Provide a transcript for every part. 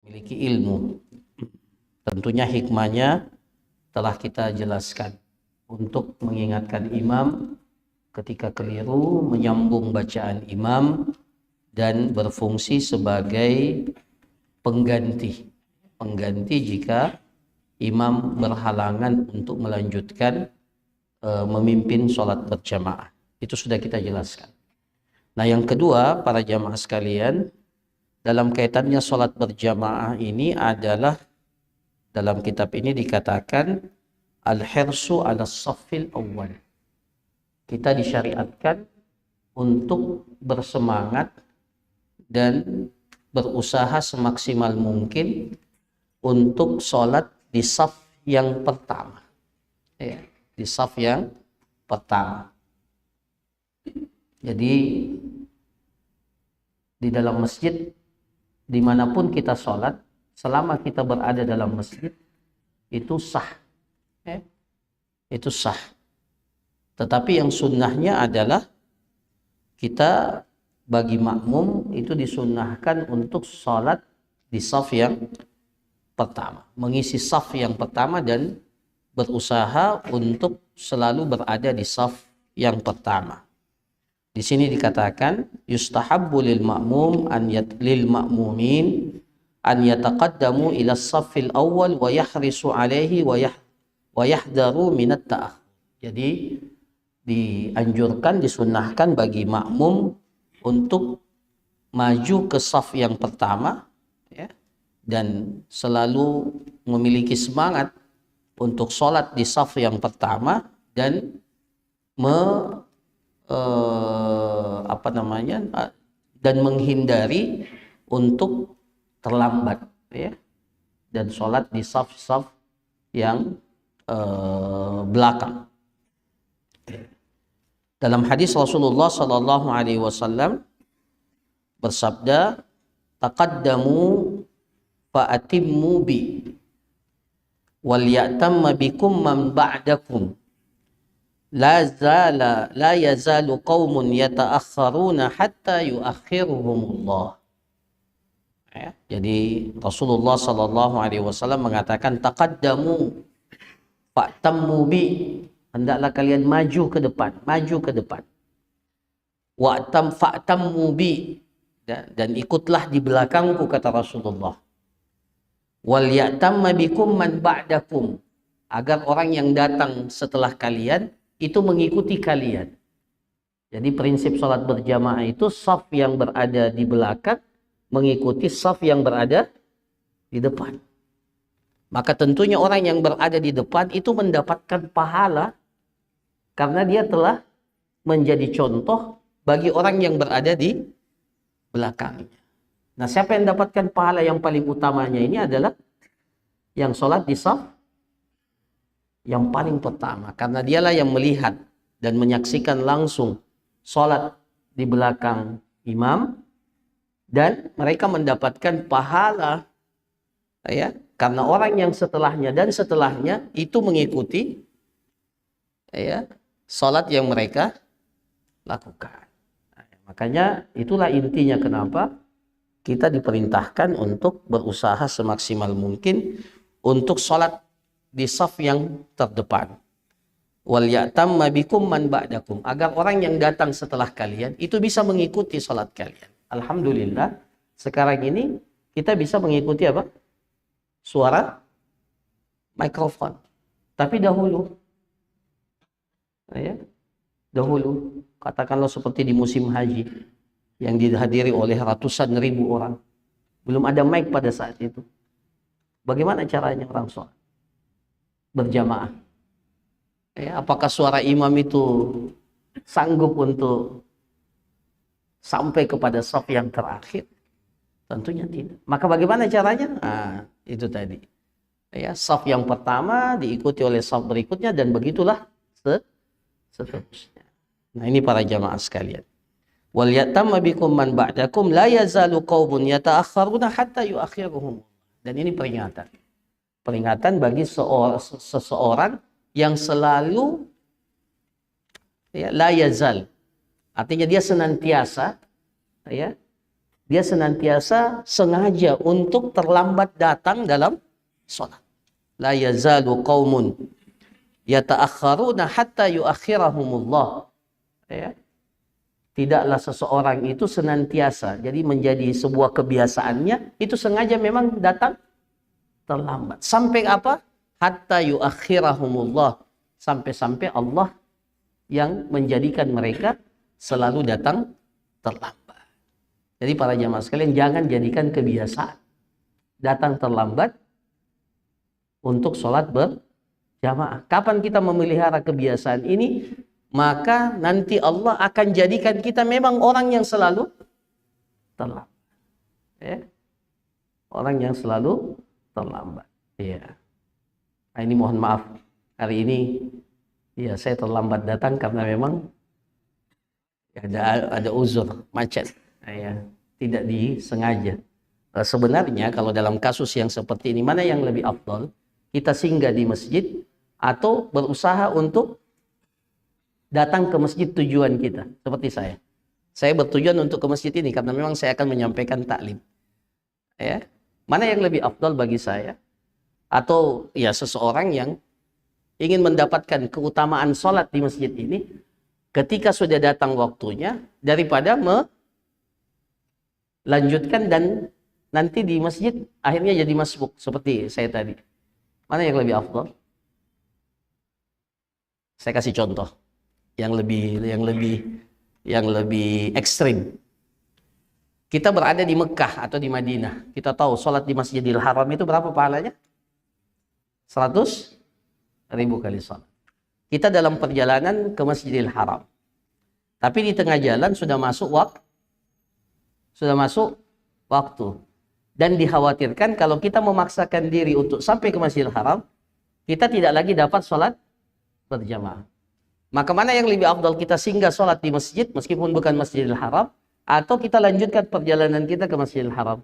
memiliki ilmu. Tentunya hikmahnya telah kita jelaskan untuk mengingatkan imam ketika keliru, menyambung bacaan imam, dan berfungsi sebagai pengganti jika imam berhalangan untuk melanjutkan memimpin sholat berjamaah. Itu sudah kita jelaskan. Nah, yang kedua, para jamaah sekalian, dalam kaitannya sholat berjamaah ini adalah, dalam kitab ini dikatakan al-hirsu ala saffil awal. Kita disyariatkan untuk bersemangat dan berusaha semaksimal mungkin untuk sholat di saf yang pertama, ya, di saf yang pertama. Jadi di dalam masjid, dimanapun kita sholat, selama kita berada dalam masjid, itu sah, ya, itu sah. Tetapi yang sunnahnya adalah kita bagi makmum itu disunnahkan untuk sholat di saf yang pertama, mengisi saf yang pertama dan berusaha untuk selalu berada di saf yang pertama. Di sini dikatakan yustahabbu lil ma'mum lil ma'mumin an yataqaddamu ila as-saffil awwal wa yahrisu alaihi wa yahdaru minat ta'akhur. Jadi dianjurkan, disunnahkan bagi makmum untuk maju ke saf yang pertama, ya, dan selalu memiliki semangat untuk sholat di saf yang pertama dan dan menghindari untuk terlambat, ya, dan sholat di saf-saf yang belakang. Dalam hadis Rasulullah Sallallahu Alaihi Wasallam bersabda, taqaddamu fa'atimmu bi wal ya'tamma bikum man ba'dakum la yazalu qaumun yata'akhkharuna hatta yu'akhiruhumullah. Ya, jadi Rasulullah Sallallahu Alaihi Wasallam mengatakan taqaddamu fa'tammu bi, hendaklah kalian maju ke depan, fa'tammu bi, dan ikutlah di belakangku, kata Rasulullah. Wal ya'tamma bikum man ba'dakum, agar orang yang datang setelah kalian itu mengikuti kalian. Jadi prinsip salat berjamaah itu saf yang berada di belakang mengikuti saf yang berada di depan. Maka tentunya orang yang berada di depan itu mendapatkan pahala karena dia telah menjadi contoh bagi orang yang berada di belakangnya. Nah, siapa yang mendapatkan pahala yang paling utamanya ini adalah yang sholat di saf yang paling pertama. Karena dialah yang melihat dan menyaksikan langsung sholat di belakang imam. Dan mereka mendapatkan pahala, ya, karena orang yang setelahnya dan setelahnya itu mengikuti, ya, sholat yang mereka lakukan. Nah, makanya itulah intinya kenapa kita diperintahkan untuk berusaha semaksimal mungkin untuk sholat di saf yang terdepan. Wal ya'tamma bikum man ba'dakum, agar orang yang datang setelah kalian itu bisa mengikuti sholat kalian. Alhamdulillah sekarang ini kita bisa mengikuti apa? Suara mikrofon. Tapi dahulu, ya, dahulu katakanlah seperti di musim haji yang dihadiri oleh ratusan ribu orang, belum ada mic pada saat itu. Bagaimana caranya orang sholat berjamaah? Ya, apakah suara imam itu sanggup untuk sampai kepada saf yang terakhir? Tentunya tidak. Maka bagaimana caranya? Nah, itu tadi. Ya, saf yang pertama diikuti oleh saf berikutnya dan begitulah seterusnya. Nah, ini para jamaah sekalian. Wal yatamma bikum man ba'dakum la yazalu qaumun yata'akhkharuna hatta yu'akhiruhum. Dan ini peringatan. Peringatan bagi seseorang yang selalu, ya, la yazal. Artinya dia senantiasa, ya, dia senantiasa sengaja untuk terlambat datang dalam sholat. La yazalu qaumun yata'akhkharuna hatta yuakhirahumullah. Ya. Tidaklah seseorang itu senantiasa, jadi menjadi sebuah kebiasaannya, itu sengaja memang datang terlambat. Sampai apa? Hatta yuakhirahumullah. Sampai-sampai Allah yang menjadikan mereka selalu datang terlambat. Jadi para jamaah sekalian, jangan jadikan kebiasaan datang terlambat untuk sholat berjamaah. Kapan kita memelihara kebiasaan ini, maka nanti Allah akan jadikan kita memang orang yang selalu terlambat. Ya. Orang yang selalu terlambat. Ya. Nah, ini mohon maaf, hari ini ya saya terlambat datang karena memang ada uzur, macet. Ya. Tidak disengaja. Sebenarnya kalau dalam kasus yang seperti ini, mana yang lebih afdal? Kita singgah di masjid atau berusaha untuk datang ke masjid tujuan kita, seperti saya. Saya bertujuan untuk ke masjid ini karena memang saya akan menyampaikan taklim. Ya, mana yang lebih afdal bagi saya? Atau ya seseorang yang ingin mendapatkan keutamaan sholat di masjid ini ketika sudah datang waktunya, daripada melanjutkan dan nanti di masjid akhirnya jadi masbuk seperti saya tadi. Mana yang lebih afdal? Saya kasih contoh yang lebih ekstrim. Kita berada di Mekah atau di Madinah. Kita tahu sholat di Masjidil Haram itu berapa pahalanya? 100.000 kali sholat. Kita dalam perjalanan ke Masjidil Haram. Tapi di tengah jalan sudah masuk waktu. Dan dikhawatirkan kalau kita memaksakan diri untuk sampai ke Masjidil Haram, kita tidak lagi dapat sholat berjamaah. Maka mana yang lebih afdal, kita singgah sholat di masjid meskipun bukan Masjidil Haram, atau kita lanjutkan perjalanan kita ke Masjidil Haram?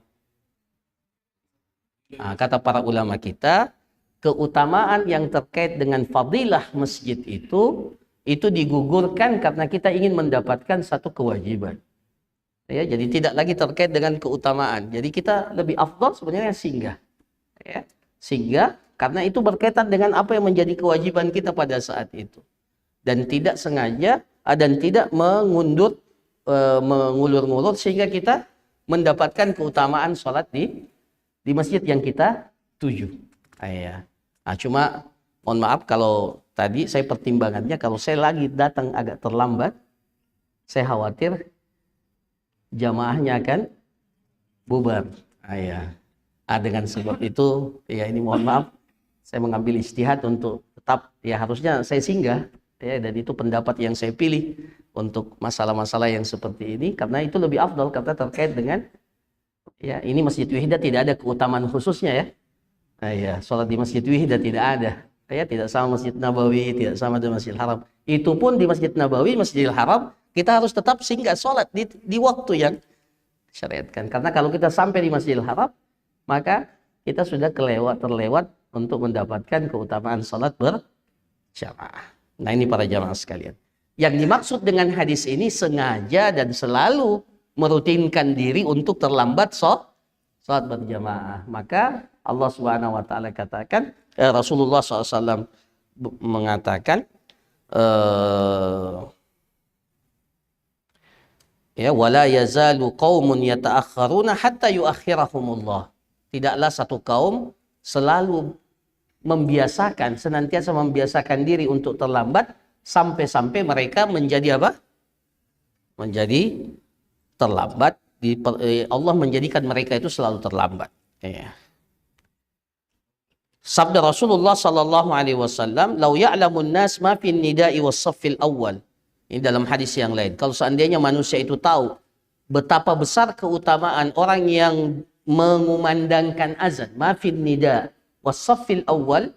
Nah, kata para ulama kita, keutamaan yang terkait dengan fadilah masjid itu digugurkan karena kita ingin mendapatkan satu kewajiban. Ya, jadi tidak lagi terkait dengan keutamaan. Jadi kita lebih afdal sebenarnya singgah. Ya, singgah karena itu berkaitan dengan apa yang menjadi kewajiban kita pada saat itu. Dan tidak sengaja dan tidak mengulur-ngulur sehingga kita mendapatkan keutamaan sholat di masjid yang kita tuju. Nah, cuma mohon maaf kalau tadi saya pertimbangannya kalau saya lagi datang agak terlambat, saya khawatir jamaahnya akan bubar. Dengan sebab itu ya ini mohon maaf, saya mengambil ijtihad untuk tetap ya harusnya saya singgah. Ya, dan itu pendapat yang saya pilih untuk masalah-masalah yang seperti ini karena itu lebih afdal karena terkait dengan ya ini Masjid Wihda tidak ada keutamaan khususnya ya. Sholat di Masjid Wihda tidak ada. Ya, tidak sama Masjid Nabawi, tidak sama dengan Masjidil Haram. Itu pun di Masjid Nabawi, Masjidil Haram kita harus tetap singgah sholat di waktu yang syariatkan. Karena kalau kita sampai di Masjidil Haram, maka kita sudah terlewat untuk mendapatkan keutamaan sholat berjamaah. Nah, ini para jamaah sekalian. Yang dimaksud dengan hadis ini sengaja dan selalu merutinkan diri untuk terlambat sholat berjamaah. Maka Allah Subhanahu wa taala katakan, Rasulullah SAW mengatakan wala yazalu qaumun yata'akhkharuna hatta yuakhirahumullah. Tidaklah satu kaum selalu senantiasa membiasakan diri untuk terlambat sampai-sampai mereka menjadi apa? Menjadi terlambat. Allah menjadikan mereka itu selalu terlambat. Sabda Rasulullah sallallahu alaihi wasallam, "Lau ya'lamun nas ma fin nida'i was-saffil awwal." Ini dalam hadis yang lain. Kalau seandainya manusia itu tahu betapa besar keutamaan orang yang mengumandangkan azan, ma fin nida' was-saffil awwal,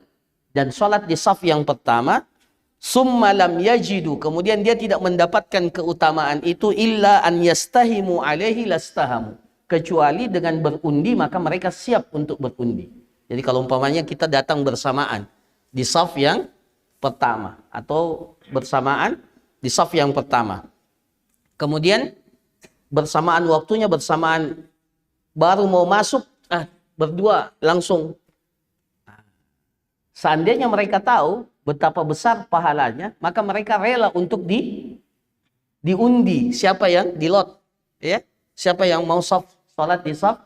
dan salat di saf yang pertama, summa lam yajidu, kemudian dia tidak mendapatkan keutamaan itu, illa an yastahimu alaihi lastahamu, kecuali dengan berundi maka mereka siap untuk berundi. Jadi kalau umpamanya kita datang bersamaan di saf yang pertama atau bersamaan di saf yang pertama, kemudian bersamaan waktunya, bersamaan baru mau masuk, berdua langsung. Seandainya mereka tahu betapa besar pahalanya, maka mereka rela untuk diundi siapa yang di lot, ya, siapa yang mau sholat di saf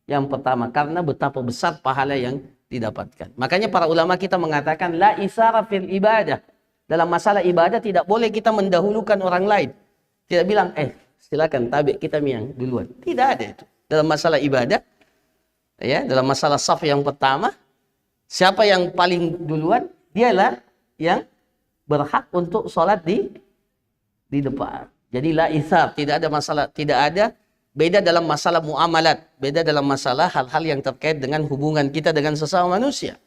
yang pertama, karena betapa besar pahala yang didapatkan. Makanya para ulama kita mengatakan la isara fil ibadah. Dalam masalah ibadah tidak boleh kita mendahulukan orang lain. Tidak bilang silakan tabi kita yang duluan. Tidak ada itu. Dalam masalah ibadah, ya, dalam masalah saf yang pertama, siapa yang paling duluan, dialah yang berhak untuk sholat di depan. Jadi la isar, tidak ada masalah, tidak ada beda dalam masalah muamalat, beda dalam masalah hal-hal yang terkait dengan hubungan kita dengan sesama manusia.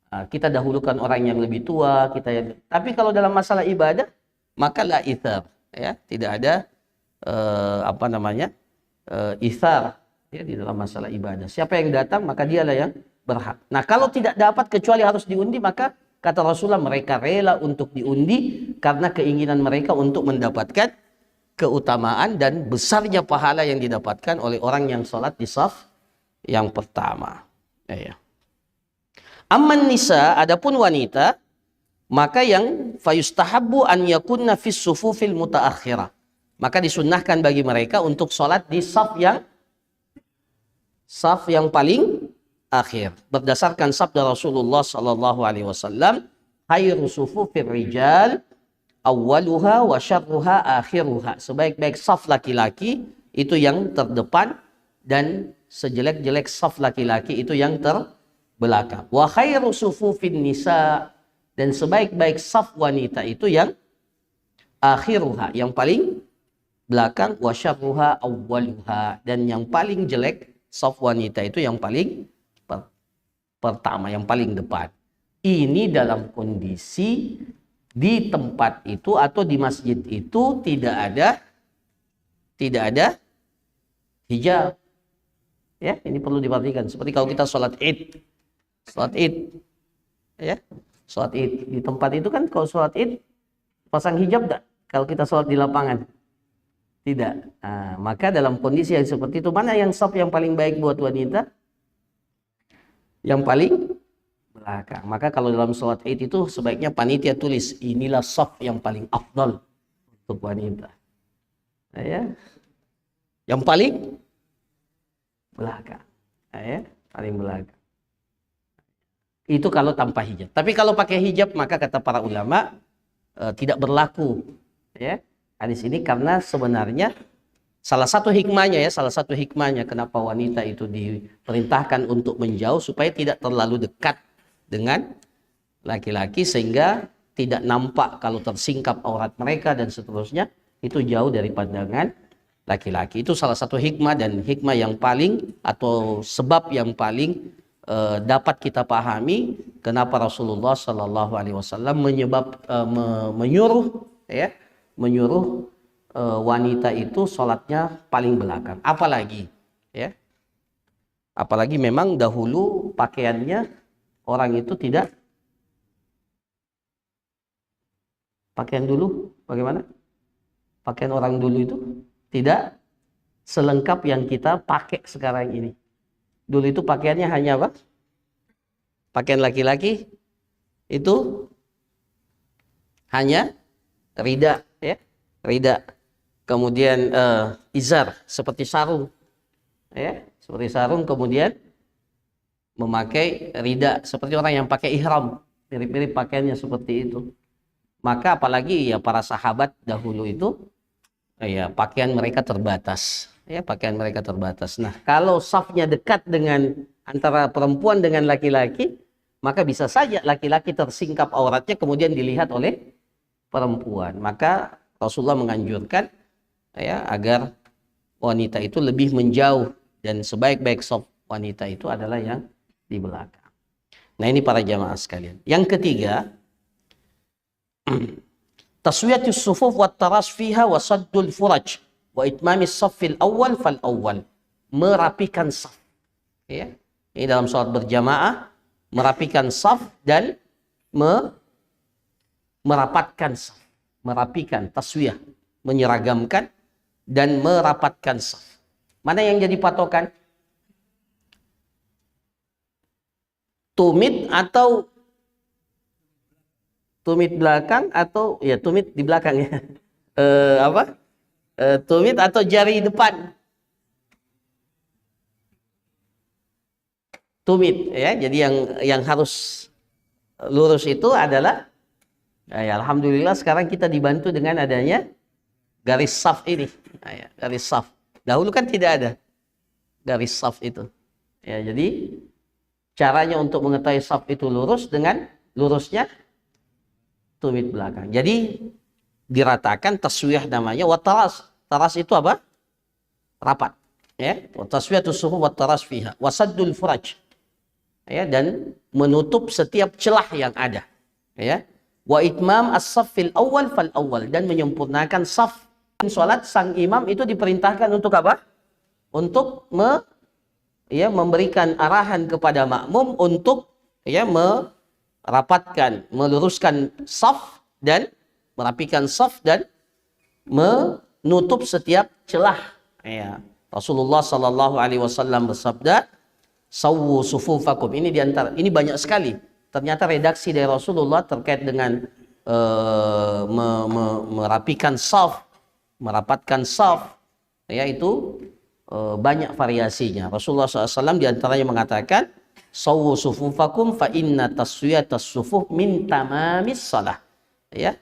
Kita dahulukan orang yang lebih tua, tapi kalau dalam masalah ibadah, maka la isar, ya, tidak ada isar, ya, di dalam masalah ibadah. Siapa yang datang, maka dialah yang berhak. Nah, kalau tidak dapat kecuali harus diundi, maka kata Rasulullah mereka rela untuk diundi karena keinginan mereka untuk mendapatkan keutamaan dan besarnya pahala yang didapatkan oleh orang yang sholat di saf yang pertama. Ya. Amman nisa, adapun wanita, maka yang fayustahabbu an yakunna fis sufufil mutaakhirah. Maka disunnahkan bagi mereka untuk sholat di saf yang paling akhir. Berdasarkan sabda Rasulullah sallallahu alaihi wasallam, khairu sufufir rijal awwaluha wa syarruha akhiruha. Sebaik-baik saf laki-laki itu yang terdepan dan sejelek-jelek saf laki-laki itu yang terbelakang. Wa khairu sufufin nisa, dan sebaik-baik saf wanita itu yang akhiruha, yang paling belakang, wa syarruha awwaluha, dan yang paling jelek saf wanita itu yang paling pertama, yang paling depan. Ini dalam kondisi di tempat itu atau di masjid itu tidak ada hijab. Ya, ini perlu diperhatikan. Seperti kalau kita sholat id, ya, sholat id di tempat itu kan, kalau sholat id pasang hijab enggak? Kalau kita sholat di lapangan, tidak. Maka dalam kondisi yang seperti itu, mana yang saf yang paling baik buat wanita? Yang paling belakang. Maka kalau dalam sholat id itu sebaiknya panitia tulis, inilah saf yang paling afdal untuk wanita. Ya. Yang paling belakang. Ya, paling belakang. Itu kalau tanpa hijab. Tapi kalau pakai hijab, maka kata para ulama tidak berlaku, ya, hadis ini, karena sebenarnya salah satu hikmahnya kenapa wanita itu diperintahkan untuk menjauh, supaya tidak terlalu dekat dengan laki-laki sehingga tidak nampak kalau tersingkap aurat mereka dan seterusnya, itu jauh dari pandangan laki-laki. Itu salah satu hikmah, dan hikmah yang paling atau sebab yang paling dapat kita pahami kenapa Rasulullah Shallallahu Alaihi Wasallam menyuruh wanita itu sholatnya paling belakang. Apalagi memang dahulu pakaiannya orang itu tidak, pakaian dulu bagaimana? Pakaian orang dulu itu tidak selengkap yang kita pakai sekarang ini. Dulu itu pakaiannya hanya apa? Pakaian laki-laki itu hanya rida, ya, rida. Kemudian izar seperti sarung, ya, seperti sarung. Kemudian memakai rida seperti orang yang pakai ihram, mirip-mirip pakaiannya seperti itu. Maka apalagi ya para sahabat dahulu itu, ya, pakaian mereka terbatas. Ya, pakaian mereka terbatas. Nah, kalau safnya dekat dengan antara perempuan dengan laki-laki, maka bisa saja laki-laki tersingkap auratnya kemudian dilihat oleh perempuan. Maka Rasulullah menganjurkan, ya, agar wanita itu lebih menjauh, dan sebaik-baik saf wanita itu adalah yang di belakang. Nah, ini para jamaah sekalian. Yang ketiga, taswiyatus sufuf wa taras fiha wa saddul furaj wa itmamis saffil awal fal awal. Merapikan saf. Ya. Ini dalam sholat berjamaah, merapikan saf dan merapatkan saf. Merapikan, taswiyah, menyeragamkan dan merapatkan saf. Mana yang jadi patokan? Tumit atau tumit belakang atau ya tumit di belakang ya. Tumit atau jari depan? Tumit ya. Jadi yang harus lurus itu adalah ya, alhamdulillah sekarang kita dibantu dengan adanya garis saf ini. Ya, garis saf. Dahulu kan tidak ada garis saf itu. Ya, jadi caranya untuk mengetahui saf itu lurus dengan lurusnya tumit belakang. Jadi diratakan, taswiyah namanya. Wataras, taras itu apa? Rapat. Ya, taswiyatu suhuf wataras fiha. Wasaddul furaj. Ya, dan menutup setiap celah yang ada. Ya. Wa itmam as-saffil awal fal awal, dan menyempurnakan saf. Salat sang imam itu diperintahkan untuk apa? Untuk memberikan arahan kepada makmum untuk merapatkan, meluruskan saf dan merapikan saf dan menutup setiap celah. Ya. Rasulullah sallallahu alaihi wasallam bersabda, "Sawwu sufufakum." Ini banyak sekali. Ternyata redaksi dari Rasulullah terkait dengan merapikan saf, merapatkan saf, yaitu banyak variasinya. Rasulullah SAW diantaranya mengatakan, "Sawwu sufufakum fa inna taswiyatas sufuf min tamamis salah." Ya,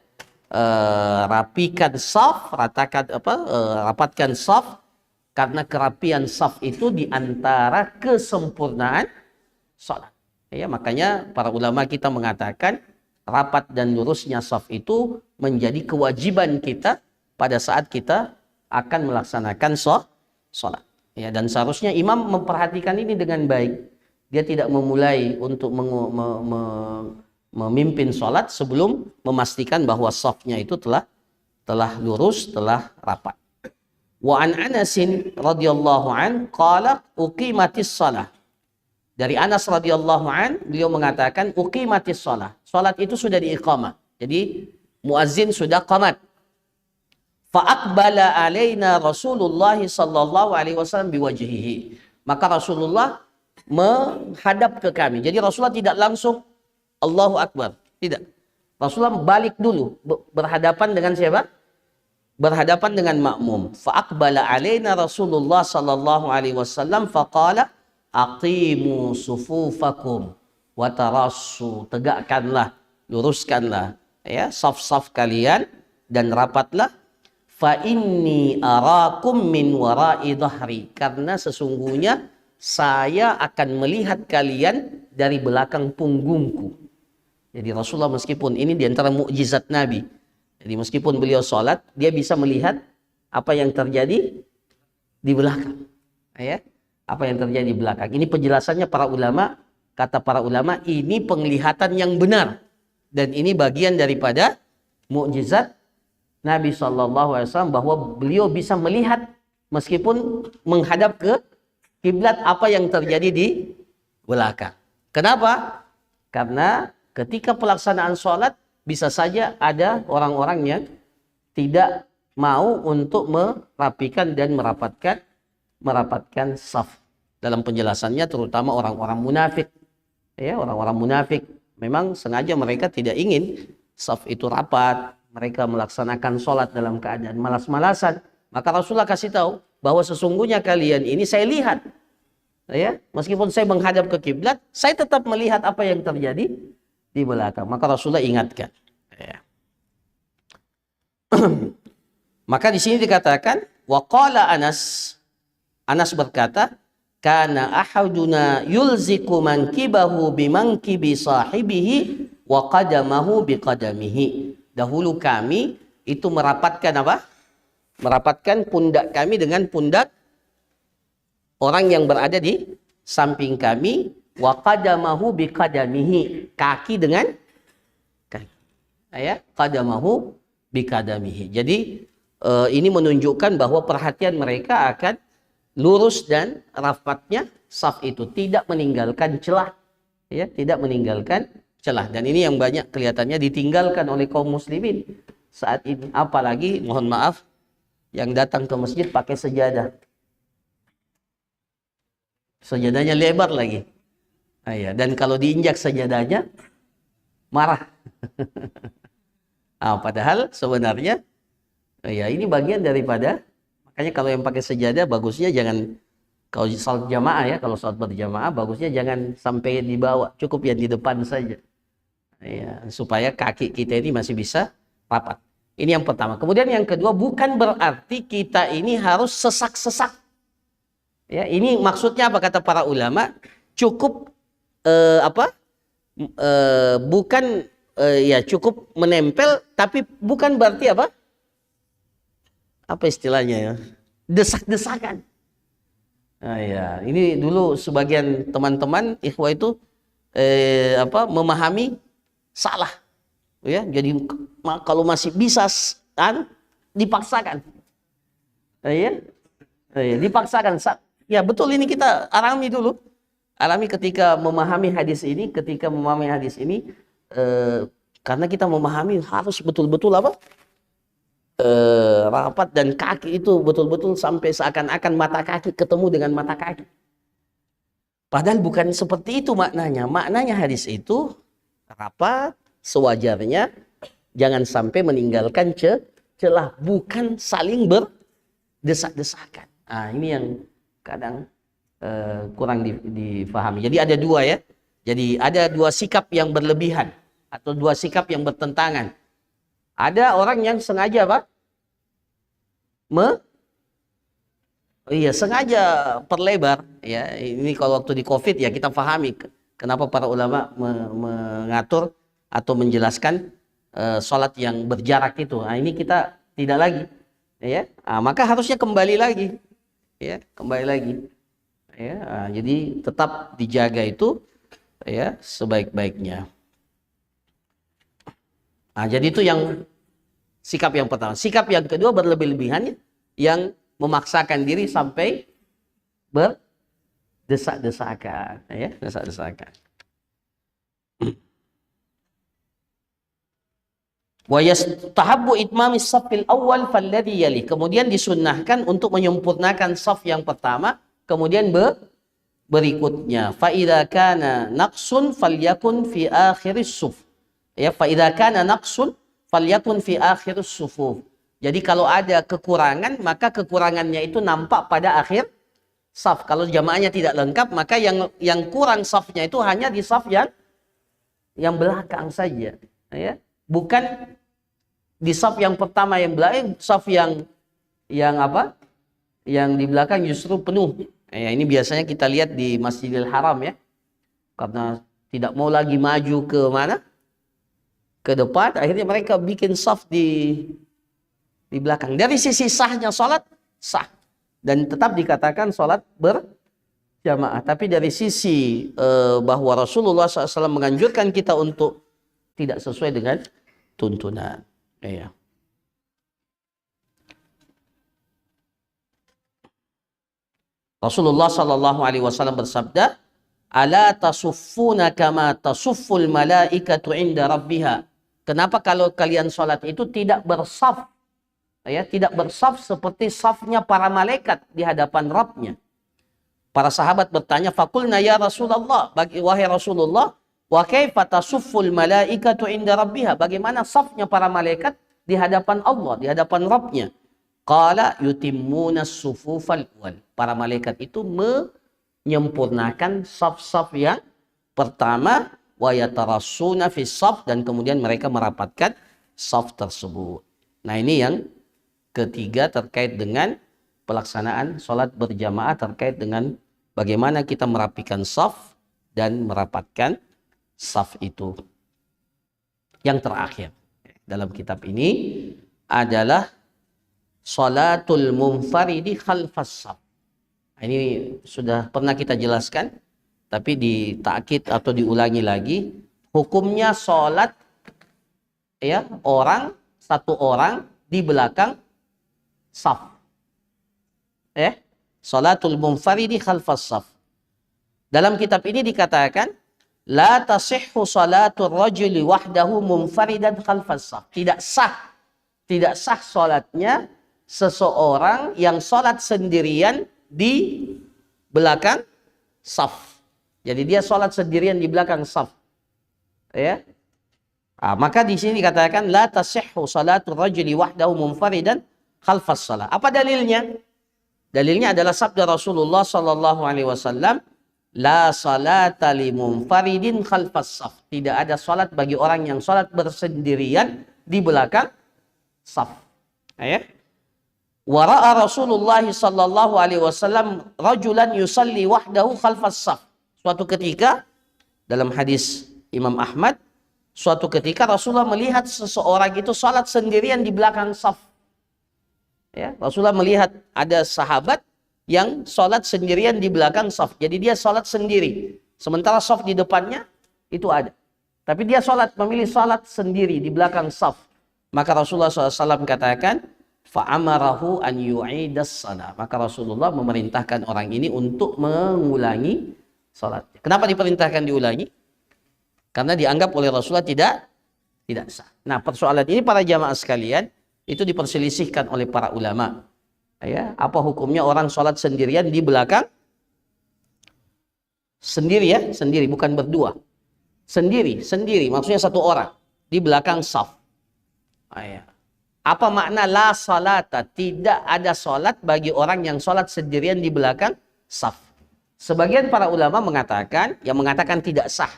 rapikan saf, rapatkan saf, karena kerapian saf itu diantara kesempurnaan salat. Ya, makanya para ulama kita mengatakan rapat dan lurusnya saf itu menjadi kewajiban kita pada saat kita akan melaksanakan salat. Ya, dan seharusnya imam memperhatikan ini dengan baik. Dia tidak memulai untuk memimpin salat sebelum memastikan bahwa safnya itu telah lurus, telah rapat. Wa an Anasin radhiyallahu an qala uqimatis shalah. Dari Anas radhiyallahu an, beliau mengatakan uqimatis shalah. Salat itu sudah diiqamah. Jadi muazzin sudah qamat. Fa aqbala alaina Rasulullah sallallahu alaihi wasallam biwajhihi. Maka Rasulullah menghadap ke kami. Jadi Rasulullah tidak langsung Allahu Akbar. Tidak. Rasulullah balik dulu. Berhadapan dengan siapa? Berhadapan dengan makmum. Fa'aqbala alaina Rasulullah sallallahu alaihi wasallam faqala aqimu sufufakum wa tarassu. Tegakkanlah, luruskanlah ya saf-saf kalian dan rapatlah. Fa inni arakum min wara'i dhahri. Karena sesungguhnya saya akan melihat kalian dari belakang punggungku. Jadi Rasulullah meskipun ini diantara mukjizat Nabi. Jadi meskipun beliau sholat, dia bisa melihat apa yang terjadi di belakang. Ya, apa yang terjadi di belakang. Ini penjelasannya para ulama. Kata para ulama, ini penglihatan yang benar. Dan ini bagian daripada mukjizat Nabi SAW bahwa beliau bisa melihat meskipun menghadap ke kiblat apa yang terjadi di belakang. Kenapa? Karena ketika pelaksanaan sholat bisa saja ada orang-orang yang tidak mau untuk merapikan dan merapatkan saf. Dalam penjelasannya terutama orang-orang munafik. Ya, orang-orang munafik memang sengaja mereka tidak ingin saf itu rapat. Mereka melaksanakan sholat dalam keadaan malas-malasan. Maka Rasulullah kasih tahu bahwa sesungguhnya kalian ini saya lihat. Ya, meskipun saya menghadap ke kiblat, saya tetap melihat apa yang terjadi di belakang. Maka Rasulullah ingatkan. Ya. Maka di sini dikatakan, waqala Anas berkata, kana ahaduna yulziku mankibahu bimankibi sahibihi wa qadamahu biqadamihi. Dahulu kami itu merapatkan apa? Merapatkan pundak kami dengan pundak orang yang berada di samping kami, wa qadamahu biqadamihi, kaki dengan kaki. Ya, qadamahu biqadamihi. Jadi ini menunjukkan bahwa perhatian mereka akan lurus dan rapatnya saf itu, tidak meninggalkan celah. Ya, tidak meninggalkan celah. Dan ini yang banyak kelihatannya ditinggalkan oleh kaum muslimin saat ini. Apalagi mohon maaf yang datang ke masjid pakai sejadah. Sejadahnya lebar lagi. Ya. Dan kalau diinjak sejadahnya, marah. Padahal sebenarnya, ya ini bagian daripada, makanya kalau yang pakai sejadah, bagusnya jangan, kalau salat jamaah ya, kalau salat berjamaah, bagusnya jangan sampai dibawa, cukup yang di depan saja. Ya, supaya kaki kita ini masih bisa rapat. Ini yang pertama. Kemudian yang kedua, bukan berarti kita ini harus sesak-sesak. Ya, ini maksudnya apa kata para ulama? Cukup bukan ya cukup menempel, tapi bukan berarti apa? Apa istilahnya ya? Desak-desakan. Nah, ya, ini dulu sebagian teman-teman ikhwah itu memahami salah. Ya, jadi kalau masih bisa dipaksakan. Ya, dipaksakan. Ya betul, ini kita alami dulu. Alami ketika memahami hadis ini, karena kita memahami harus betul-betul apa? Rapat, dan kaki itu betul-betul sampai seakan-akan mata kaki ketemu dengan mata kaki. Padahal bukan seperti itu maknanya. Maknanya hadis itu rapat, sewajarnya, jangan sampai meninggalkan celah, bukan saling berdesak-desakan. Ini yang kadang kurang difahami. Jadi ada dua ya. Jadi ada dua sikap yang berlebihan atau dua sikap yang bertentangan. Ada orang yang sengaja apa? Sengaja perlebar ya. Ini kalau waktu di Covid ya kita pahami kenapa para ulama mengatur atau menjelaskan sholat yang berjarak itu. Ini kita tidak lagi ya. Maka harusnya kembali lagi. Ya, kembali lagi. Ya, jadi tetap dijaga itu ya sebaik-baiknya. Jadi itu yang sikap yang pertama. Sikap yang kedua berlebih-lebihan yang memaksakan diri sampai berdesak-desakan, ya, desak-desakan. Wa yastahabbu itmamis safil awal falladhi yali. Kemudian disunnahkan untuk menyempurnakan saf yang pertama, kemudian berikutnya. Fa idza kana naqsun falyakun fi akhiris suf. Ya, fa idza kana naqsun falyakun fi akhiris sufuf. Jadi kalau ada kekurangan, maka kekurangannya itu nampak pada akhir saf. Kalau jamaahnya tidak lengkap, maka yang kurang safnya itu hanya di saf yang belakang saja, ya. Bukan di saf yang pertama yang belakang, saf yang apa? Yang di belakang justru penuh. Ya, ini biasanya kita lihat di Masjidil Haram ya. Karena tidak mau lagi maju ke mana? Ke depan, akhirnya mereka bikin saf di belakang. Dari sisi sahnya sholat, sah. Dan tetap dikatakan sholat berjamaah. Tapi dari sisi bahwa Rasulullah SAW menganjurkan kita untuk tidak sesuai dengan tuntunan. Ya. Rasulullah SAW bersabda, "Ala tasuffuna kama tasufful malaikatu inda rabbiha." Kenapa kalau kalian sholat itu tidak bersaf? Ya, tidak bersaf seperti safnya para malaikat di hadapan Rabbnya. Para sahabat bertanya, "Faqulna ya Rasulullah," wahai Rasulullah, "wa kaifa tasufful malaikatu inda rabbiha?" Bagaimana safnya para malaikat di hadapan Allah, di hadapan Rabbnya? Qala yutimmuna sufufal awal. Para malaikat itu menyempurnakan saf-saf yang pertama, wa yatarassuna fi saf, dan kemudian mereka merapatkan saf tersebut. Nah, ini yang ketiga terkait dengan pelaksanaan sholat berjamaah, terkait dengan bagaimana kita merapikan saf dan merapatkan saf itu. Yang terakhir dalam kitab ini adalah sholatul munfaridi khalfas saf. Ini sudah pernah kita jelaskan, tapi ditakkid atau diulangi lagi. Hukumnya sholat ya satu orang di belakang saf. Sholatul munfaridi khalfas saf. Dalam kitab ini dikatakan, la tasihhu sholatul rajuli wahdahu munfaridan khalfas saf. Tidak sah sholatnya seseorang yang sholat sendirian di belakang saf. Jadi dia sholat sendirian di belakang saf. Ya. Maka di sini dikatakan la tasihhu salatul rajuli wahdahu munfaridan khalfas shalah. Apa dalilnya? Dalilnya adalah sabda Rasulullah sallallahu alaihi wasallam, la salata li munfaridin khalfas shaf. Tidak ada salat bagi orang yang salat bersendirian di belakang saf. Ya. Wa ra'a Rasulullah sallallahu alaihi wasallam rajulan yusalli wahdahu khalfas shaf. Suatu ketika dalam hadis Imam Ahmad, suatu ketika Rasulullah melihat seseorang itu salat sendirian di belakang saf. Ya, Rasulullah melihat ada sahabat yang salat sendirian di belakang saf. Jadi dia salat sendiri. Sementara saf di depannya itu ada. Tapi dia memilih salat sendiri di belakang saf. Maka Rasulullah SAW katakan, fa'amarahu an yu'idas salat. Maka Rasulullah memerintahkan orang ini untuk mengulangi salatnya. Kenapa diperintahkan diulangi? Karena dianggap oleh Rasulullah tidak sah. Nah, persoalan ini para jamaah sekalian, itu diperselisihkan oleh para ulama. Ya, apa hukumnya orang sholat sendirian di belakang? Sendiri ya, sendiri, bukan berdua. Sendiri, maksudnya satu orang di belakang saf. Ya. Apa makna la salata? Tidak ada sholat bagi orang yang sholat sendirian di belakang saf. Sebagian para ulama mengatakan, yang mengatakan tidak sah.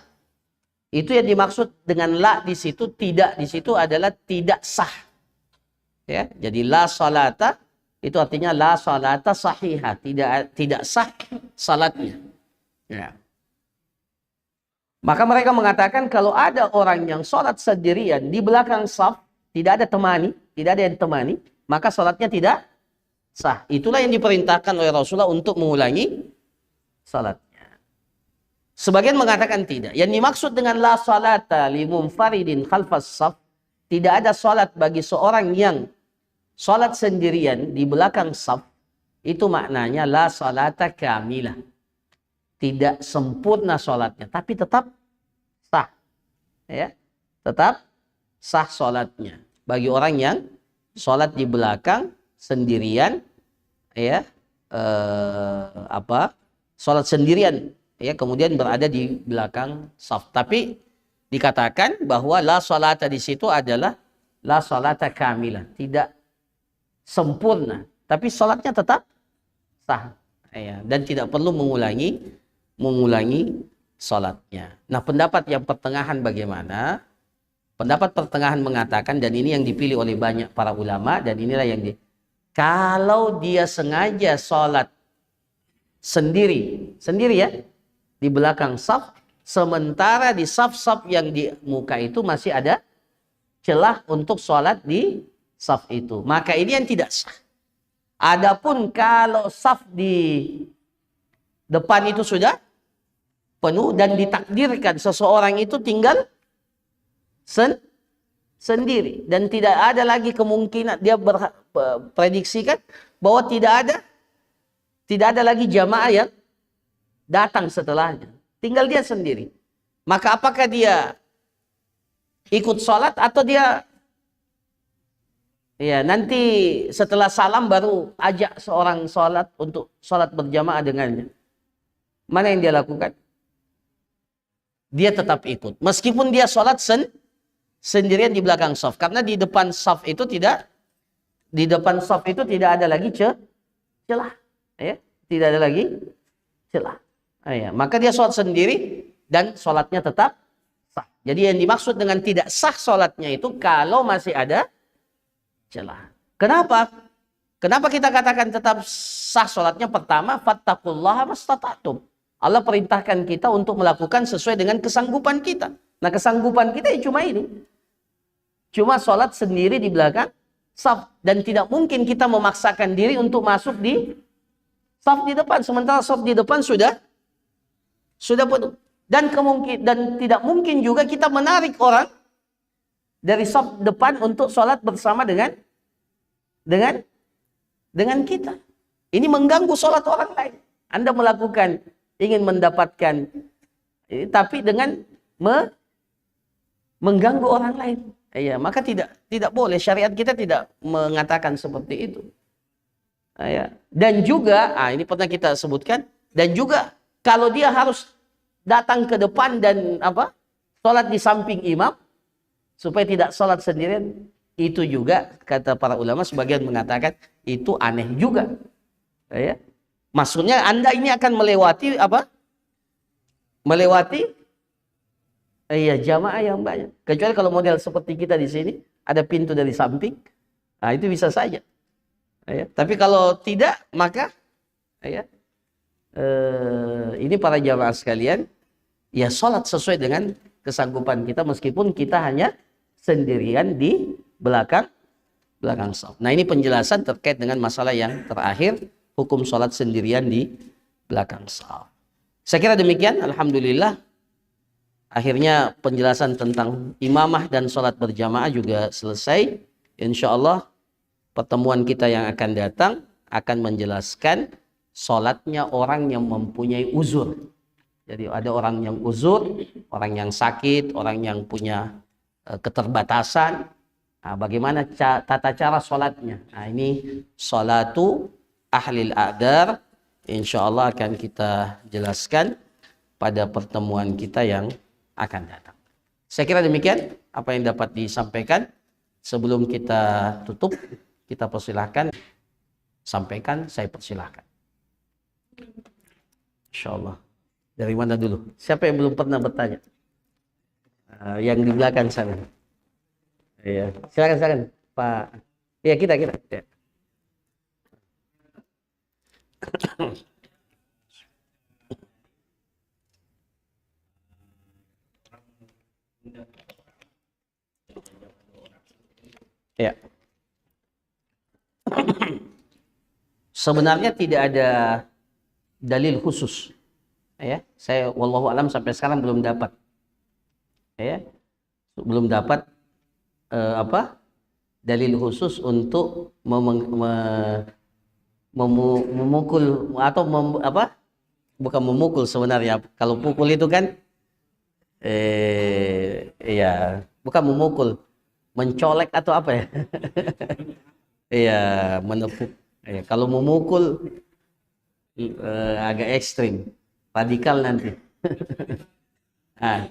Itu yang dimaksud dengan la di situ, tidak di situ adalah tidak sah. Ya, jadi la salata itu artinya la salata sahihah, tidak sah salatnya. Ya. Maka mereka mengatakan kalau ada orang yang sholat sendirian di belakang saf, tidak ada yang temani, maka sholatnya tidak sah. Itulah yang diperintahkan oleh Rasulullah untuk mengulangi salatnya. Sebagian mengatakan tidak. Yang dimaksud dengan la salata li munfaridin khalfas saf, tidak ada salat bagi seorang yang salat sendirian di belakang saf, itu maknanya la salata kamilah. Tidak sempurna salatnya, tapi tetap sah. Ya, tetap sah salatnya. Bagi orang yang salat di belakang sendirian, ya, salat sendirian, ya, kemudian berada di belakang saf. Tapi dikatakan bahwa la salata di situ adalah la salata kamilah, tidak sempurna, tapi salatnya tetap sah, ya, dan tidak perlu mengulangi salatnya. Nah, pendapat yang pertengahan bagaimana? Pendapat pertengahan mengatakan, dan ini yang dipilih oleh banyak para ulama, dan inilah yang kalau dia sengaja salat sendiri ya, di belakang saf, sementara di saf-saf yang di muka itu masih ada celah untuk sholat di saf itu, maka ini yang tidak sah. Adapun kalau saf di depan itu sudah penuh dan ditakdirkan seseorang itu tinggal sendiri dan tidak ada lagi kemungkinan, dia prediksikan bahwa tidak ada lagi jamaah yang datang setelahnya, tinggal dia sendiri, maka apakah dia ikut sholat atau dia nanti setelah salam baru ajak seorang sholat untuk sholat berjamaah dengannya? Mana yang dia lakukan? Dia tetap ikut meskipun dia sholat sendirian di belakang saf, karena di depan saf itu tidak ada lagi celah, ya, tidak ada lagi celah. Ya, maka dia sholat sendiri dan sholatnya tetap sah. Jadi yang dimaksud dengan tidak sah sholatnya itu kalau masih ada celah. Kenapa? Kenapa kita katakan tetap sah sholatnya? Pertama, fattaqullaha mastata'tum. Allah perintahkan kita untuk melakukan sesuai dengan kesanggupan kita. Nah, kesanggupan kita ya cuma ini. Cuma sholat sendiri di belakang saf. Dan tidak mungkin kita memaksakan diri untuk masuk di saf di depan. Sementara saf di depan sudah penuh. Dan tidak mungkin juga kita menarik orang dari saf depan untuk sholat bersama dengan kita. Ini mengganggu sholat orang lain. Anda ingin mendapatkan, tapi dengan mengganggu orang lain. Iya, maka tidak boleh, syariat kita tidak mengatakan seperti itu. Ya. Dan juga, ini pernah kita sebutkan, dan juga kalau dia harus datang ke depan dan sholat di samping imam supaya tidak sholat sendirian, itu juga kata para ulama sebagian mengatakan itu aneh juga. Ya. Maksudnya Anda ini akan melewati Melewati jamaah yang banyak. Kecuali kalau model seperti kita di sini ada pintu dari samping, itu bisa saja. Ya. Tapi kalau tidak, maka ini para jamaah sekalian, ya sholat sesuai dengan kesanggupan kita meskipun kita hanya sendirian di belakang shaf. Nah, ini penjelasan terkait dengan masalah yang terakhir, hukum sholat sendirian di belakang shaf. Saya kira demikian, alhamdulillah. Akhirnya penjelasan tentang imamah dan sholat berjamaah juga selesai. Insya Allah pertemuan kita yang akan datang akan menjelaskan sholatnya orang yang mempunyai uzur. Jadi ada orang yang uzur, orang yang sakit, orang yang punya keterbatasan. Nah, bagaimana tata cara sholatnya? Nah, ini sholatu ahlil a'dar. Insya Allah akan kita jelaskan pada pertemuan kita yang akan datang. Saya kira demikian apa yang dapat disampaikan. Sebelum kita tutup, kita persilahkan sampaikan, saya persilahkan. Insyaallah. Dari mana dulu? Siapa yang belum pernah bertanya? Yang di belakang sana. Iya, silakan Pak. Iya, kita. Ya. Ya. Sebenarnya tidak ada dalil khusus. Ya, saya wallahu alam sampai sekarang belum dapat. Ya. Belum dapat dalil khusus untuk memukul atau bukan memukul sebenarnya. Kalau pukul itu kan bukan memukul, mencolek atau apa ya? Iya, menepuk. Kalau memukul agak ekstrim, radikal nanti. Nah,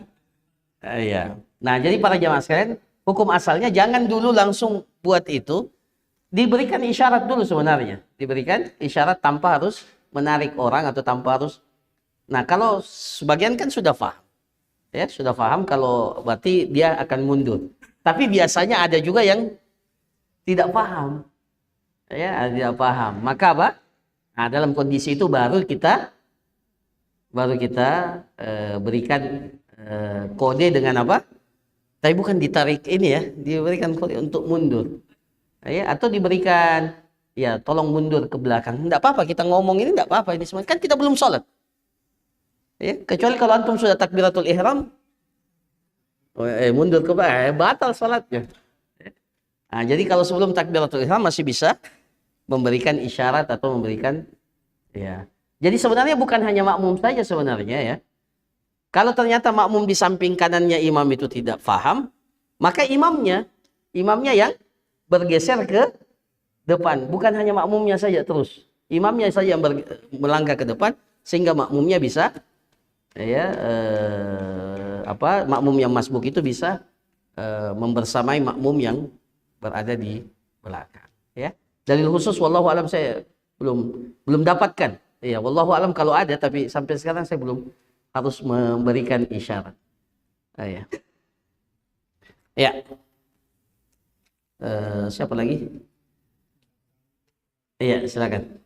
jadi para jamaah sekalian, hukum asalnya jangan dulu langsung buat itu, diberikan isyarat dulu sebenarnya. Diberikan isyarat tanpa harus menarik orang atau tanpa harus. Nah, kalau sebagian kan sudah paham. Ya, sudah paham kalau berarti dia akan mundur. Tapi biasanya ada juga yang tidak paham. Ya, tidak paham. Maka nah, dalam kondisi itu baru kita berikan kode dengan tapi bukan ditarik ini ya, diberikan kode untuk mundur. Ya, atau diberikan tolong mundur ke belakang. Enggak apa-apa kita ngomong ini, enggak apa-apa ini semua. Kan kita belum sholat. Ya, kecuali kalau antum sudah takbiratul ihram, mundur ke belakang, batal sholatnya. Nah, jadi kalau sebelum takbiratul ihram masih bisa memberikan isyarat atau memberikan Jadi sebenarnya bukan hanya makmum saja sebenarnya ya. Kalau ternyata makmum di samping kanannya imam itu tidak paham, maka imamnya yang bergeser ke depan, bukan hanya makmumnya saja terus. Imamnya saja yang melangkah ke depan sehingga makmumnya bisa makmum yang masbuk itu bisa membersamai makmum yang berada di belakang ya. Dalil khusus wallahu alam saya belum dapatkan. Ya, wallahu alam kalau ada, tapi sampai sekarang saya belum harus memberikan isyarat. Ya. Siapa lagi? Iya, silakan.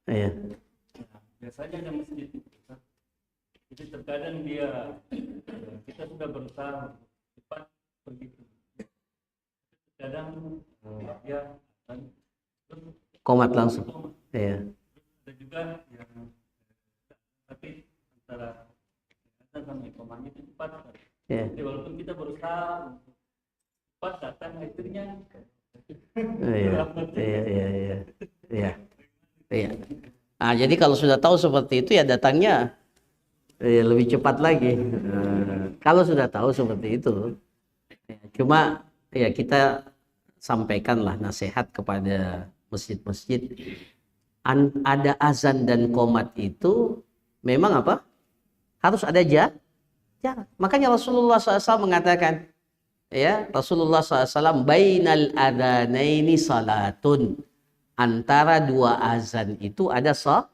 Iya. Biasanya ada masjid. Jadi terkadang kita sudah berusaha cepat pergi. Kadang dia komat langsung. Iya. Ada juga yang tapi antara sama ikomahnya itu cepat. Iya. Jadi walaupun kita berusaha untuk cepat datang istrinya. Iya. Iya. Nah, jadi kalau sudah tahu seperti itu ya datangnya lebih cepat lagi. Kalau sudah tahu seperti itu, cuma ya kita sampaikanlah nasihat kepada masjid-masjid. Ada azan dan qomat itu memang apa? Harus ada jarak. Makanya Rasulullah SAW mengatakan, ya Rasulullah SAW, bainal adanaini salatun, antara dua azan itu ada salat.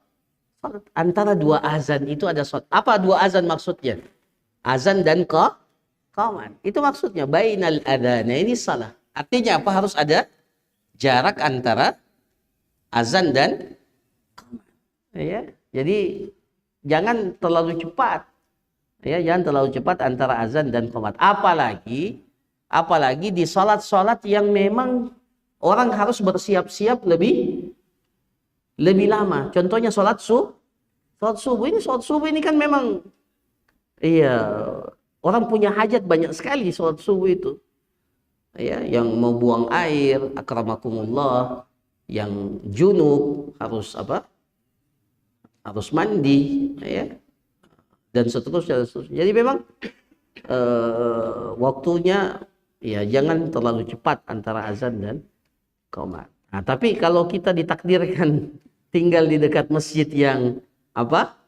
Antara dua azan itu ada salat. Apa dua azan maksudnya? Azan dan qomat. Itu maksudnya bainal adanaini salat. Artinya apa? Harus ada jarak antara azan dan qomat. Ya, jadi jangan terlalu cepat. Ya, jangan terlalu cepat antara azan dan qomat. Apalagi di salat-salat yang memang orang harus bersiap-siap lebih lama. Contohnya salat subuh ini kan memang iya, orang punya hajat banyak sekali di salat subuh itu. Ya, yang mau buang air, akramakumullah, yang junub harus apa? Harus mandi, ya. Dan seterusnya. Jadi memang waktunya ya jangan terlalu cepat antara azan dan qomat. Nah, tapi kalau kita ditakdirkan tinggal di dekat masjid yang apa?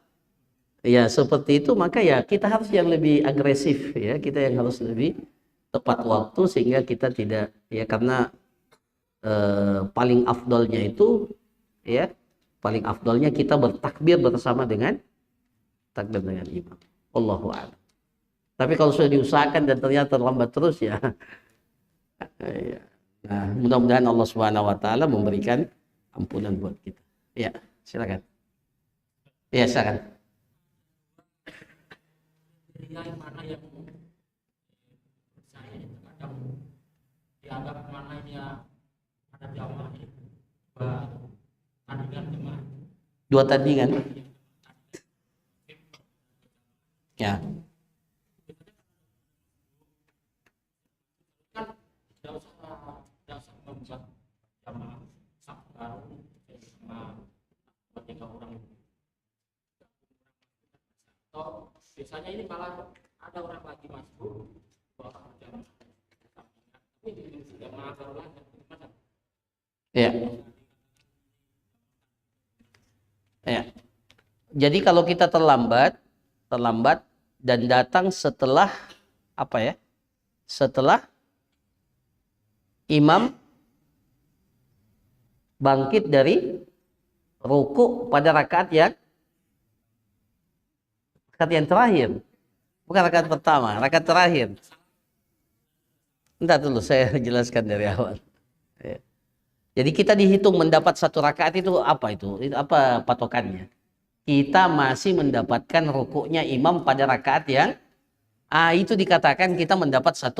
Ya seperti itu, maka ya kita harus yang lebih agresif, ya. Kita yang harus lebih tepat waktu sehingga kita tidak, ya, karena paling afdolnya itu, ya, paling afdolnya kita bertakbir bersama dengan imam. Allahu a'lam. Tapi kalau sudah diusahakan dan ternyata terlambat terus, ya, ya. Nah, mudah-mudahan Allah Subhanahu wa taala memberikan ampunan buat kita. Ya, silakan. Ya, silakan. Yang mana yang saya kadang dianggap mana ya ada jamaah tandingan jemaah. Dua tandingan. Ya. Kan tidak usah membuat jamaah baru sama 3 orang. Atau biasanya ini malah ada orang lagi masuk, 2 orang jamaah. Tapi di jamaah baru lagi gimana? Ya. Ya. Jadi kalau kita terlambat dan datang setelah apa ya? Setelah imam bangkit dari ruku pada rakaat yang terakhir. Bukan rakaat pertama, rakaat terakhir. Entar dulu saya jelaskan dari awal. Ya. Jadi kita dihitung mendapat 1 rakaat itu apa itu? Itu apa patokannya? Kita masih mendapatkan rukuknya imam pada rakaat yang itu dikatakan kita mendapat 1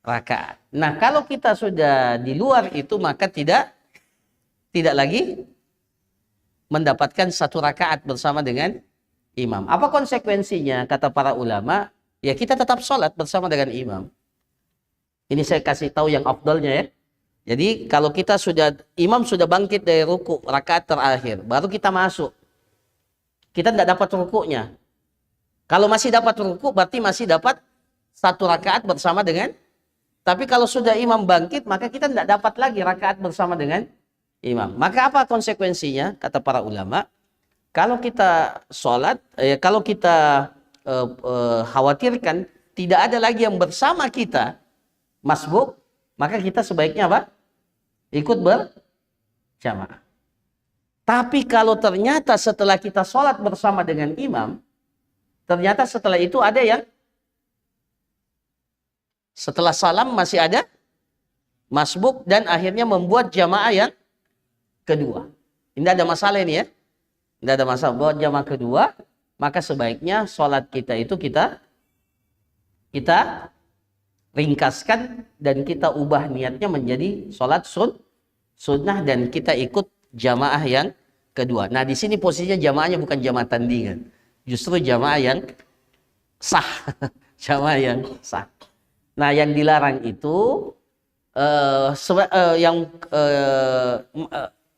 rakaat. Nah, kalau kita sudah di luar itu maka tidak lagi mendapatkan 1 rakaat bersama dengan imam. Apa konsekuensinya? Kata para ulama, ya kita tetap sholat bersama dengan imam. Ini saya kasih tahu yang afdalnya, ya. Jadi kalau kita imam sudah bangkit dari ruku rakaat terakhir, baru kita masuk. Kita tidak dapat rukuknya. Kalau masih dapat ruku, berarti masih dapat 1 rakaat bersama dengan. Tapi kalau sudah imam bangkit, maka kita tidak dapat lagi rakaat bersama dengan imam. Maka apa konsekuensinya? Kata para ulama, kalau kita sholat, kalau kita khawatirkan tidak ada lagi yang bersama kita masbuk, maka kita sebaiknya apa? Ikut berjamaah. Tapi kalau ternyata setelah kita sholat bersama dengan imam, ternyata setelah itu ada yang setelah salam masih ada masbuk dan akhirnya membuat jamaah yang kedua. Tidak ada masalah ini, ya. Tidak ada masalah buat jamaah kedua, maka sebaiknya sholat kita itu kita ringkaskan dan kita ubah niatnya menjadi sholat sunnah dan kita ikut jamaah yang kedua. Nah, di sini posisinya jamaahnya bukan jamaah tandingan, justru jamaah yang sah, jamaah yang sah. Nah, yang dilarang itu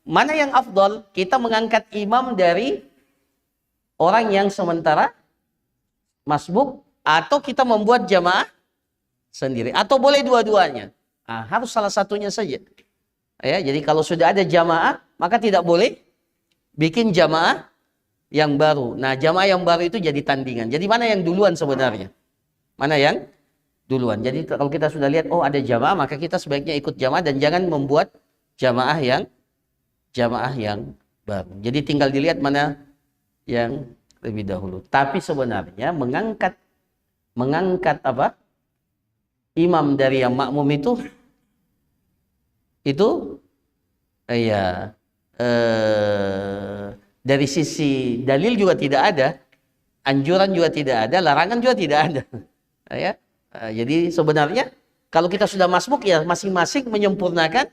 mana yang afdal? Kita mengangkat imam dari orang yang sementara masbuk, atau kita membuat jamaah sendiri, atau boleh dua-duanya. Nah, harus salah satunya saja. Ya, jadi kalau sudah ada jamaah, maka tidak boleh bikin jamaah yang baru. Nah, jamaah yang baru itu jadi tandingan. Jadi mana yang duluan sebenarnya? Mana yang duluan? Jadi kalau kita sudah lihat, oh ada jamaah, maka kita sebaiknya ikut jamaah dan jangan membuat jamaah yang baru. Jadi tinggal dilihat mana yang lebih dahulu. Tapi sebenarnya mengangkat apa? Imam dari yang makmum itu ya dari sisi dalil juga tidak ada, anjuran juga tidak ada, larangan juga tidak ada. Ya. Jadi sebenarnya kalau kita sudah masbuk ya masing-masing menyempurnakan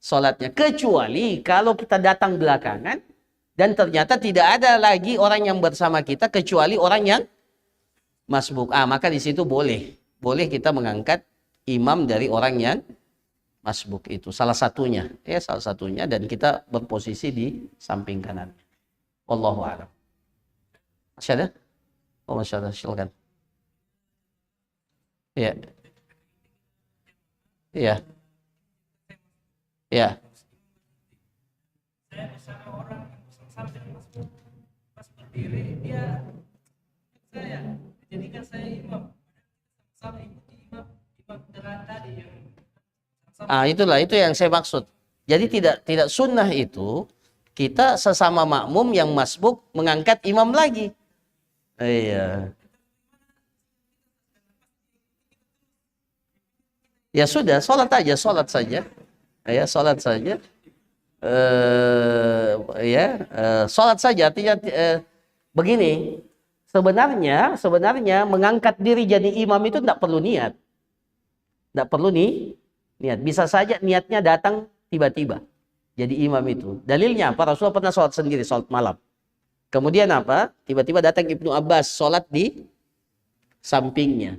sholatnya, kecuali kalau kita datang belakangan dan ternyata tidak ada lagi orang yang bersama kita kecuali orang yang masbuk. Maka di situ boleh kita mengangkat imam dari orang yang masbuk itu, salah satunya, dan kita berposisi di samping kanan. Wallahu a'lam. Masih ada? Oh, masih ada, silakan. Ya. Ya. Ya. Saya bersama orang yang bersama dengan pas berdiri dia saya jadikan saya imam, sama ikuti imam beneran tadi yang Itulah itu yang saya maksud. Jadi tidak sunnah itu kita sesama makmum yang masbuk mengangkat imam lagi. Iya. Ya sudah, sholat saja. Ya, sholat saja. Sholat saja. Artinya begini. Sebenarnya mengangkat diri jadi imam itu tidak perlu niat. Tidak perlu niat. Bisa saja niatnya datang tiba-tiba. Jadi imam itu. Dalilnya apa? Rasulullah pernah sholat sendiri, sholat malam. Kemudian apa? Tiba-tiba datang Ibnu Abbas sholat di sampingnya.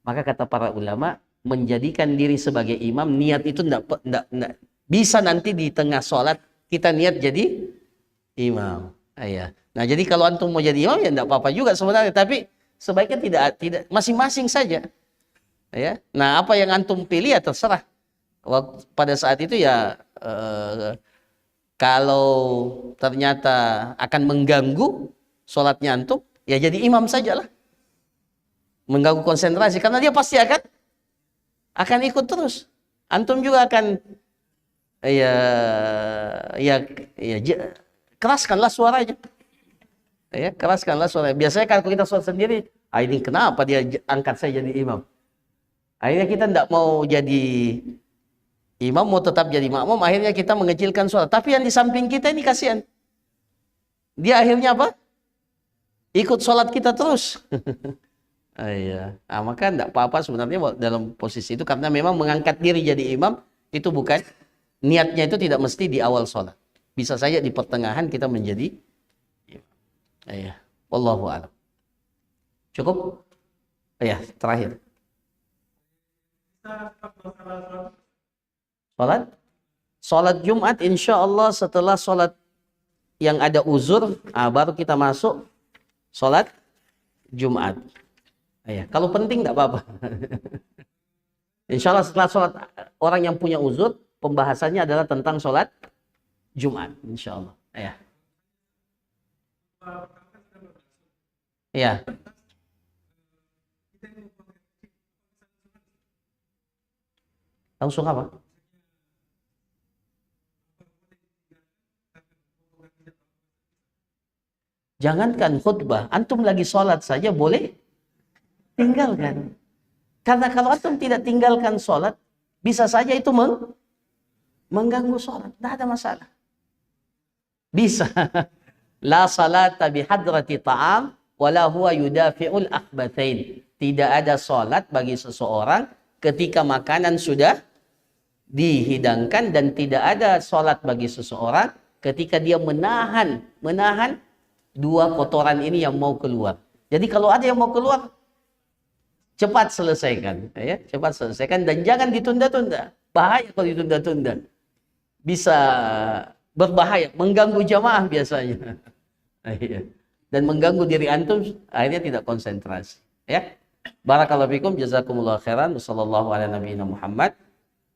Maka kata para ulama, menjadikan diri sebagai imam, niat itu tidak bisa nanti di tengah sholat kita niat jadi imam. Nah, jadi kalau antum mau jadi imam ya tidak apa-apa juga sebenarnya, tapi sebaiknya tidak masing-masing saja. Ya. Nah, apa yang antum pilih ya terserah. Pada saat itu ya kalau ternyata akan mengganggu sholatnya antum, ya jadi imam sajalah. Mengganggu konsentrasi karena dia pasti akan ikut terus. Antum juga akan keraskanlah suaranya. Ya, keraskanlah suaranya. Biasanya kalau kita sholat sendiri, ini kenapa dia angkat saya jadi imam? Akhirnya kita tidak mau jadi imam, mau tetap jadi makmum, akhirnya kita mengecilkan suara. Tapi yang di samping kita ini kasihan. Dia akhirnya apa? Ikut sholat kita terus. Maka tidak apa-apa sebenarnya dalam posisi itu, karena memang mengangkat diri jadi imam itu bukan niatnya, itu tidak mesti di awal sholat. Bisa saja di pertengahan kita menjadi imam. Wallahu a'lam. Cukup? Terakhir. Sholat Jumat insya Allah setelah sholat yang ada uzur, baru kita masuk sholat Jumat. Kalau penting tidak apa-apa. Insya Allah setelah sholat orang yang punya uzur, pembahasannya adalah tentang sholat Jumat. Insya Allah. Langsung apa? Jangankan khutbah, antum lagi sholat saja boleh tinggalkan. Karena kalau antum tidak tinggalkan sholat, bisa saja itu mengganggu sholat. Tidak ada masalah. Bisa. La salata bihadrati ta'am wala huwa yudafi'ul akhbathain. Tidak ada sholat bagi seseorang ketika makanan sudah dihidangkan, dan tidak ada sholat bagi seseorang ketika dia menahan dua kotoran ini yang mau keluar. Jadi kalau ada yang mau keluar, cepat selesaikan, cepat selesaikan dan jangan ditunda-tunda. Bahaya kalau ditunda-tunda. Bisa berbahaya, mengganggu jamaah biasanya. Iya. Dan mengganggu diri antum, akhirnya tidak konsentrasi. Ya. Barakallahu fikum, jazakumullah khairan. Wassallallahu ala nabiyina Muhammad.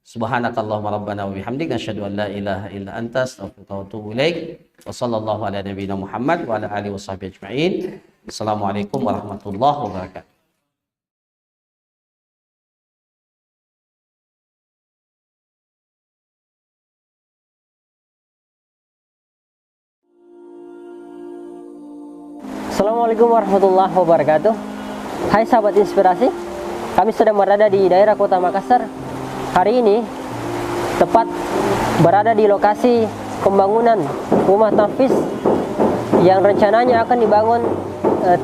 Subhanakallahumma rabbana wa bihamdika asyhadu an la ilaha illa anta astaghfiruka wa atubu ilaik. Wa sallallahu ala nabiyina Muhammad wa ala alihi washabbihi ajma'in. Assalamualaikum warahmatullahi wabarakatuh. Assalamualaikum warahmatullahi wabarakatuh. Hai sahabat inspirasi, kami sedang berada di daerah Kota Makassar. Hari ini tepat berada di lokasi pembangunan rumah tahfiz yang rencananya akan dibangun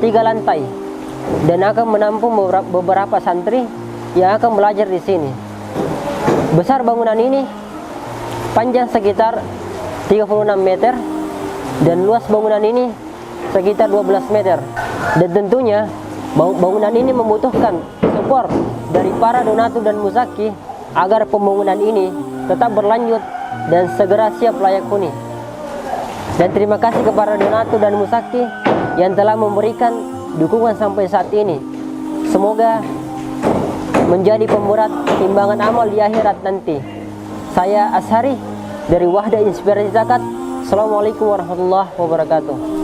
3 lantai dan akan menampung beberapa santri yang akan belajar di sini. Besar bangunan ini panjang sekitar 36 meter dan luas bangunan ini sekitar 12 meter, dan tentunya bangunan ini membutuhkan support dari para donatur dan muzaki agar pembangunan ini tetap berlanjut dan segera siap layak huni. Dan terima kasih kepada donatur dan muzaki yang telah memberikan dukungan sampai saat ini. Semoga menjadi pemberat timbangan amal di akhirat nanti. Saya Ashari dari Wahda Inspirasi Zakat. Assalamualaikum warahmatullahi wabarakatuh.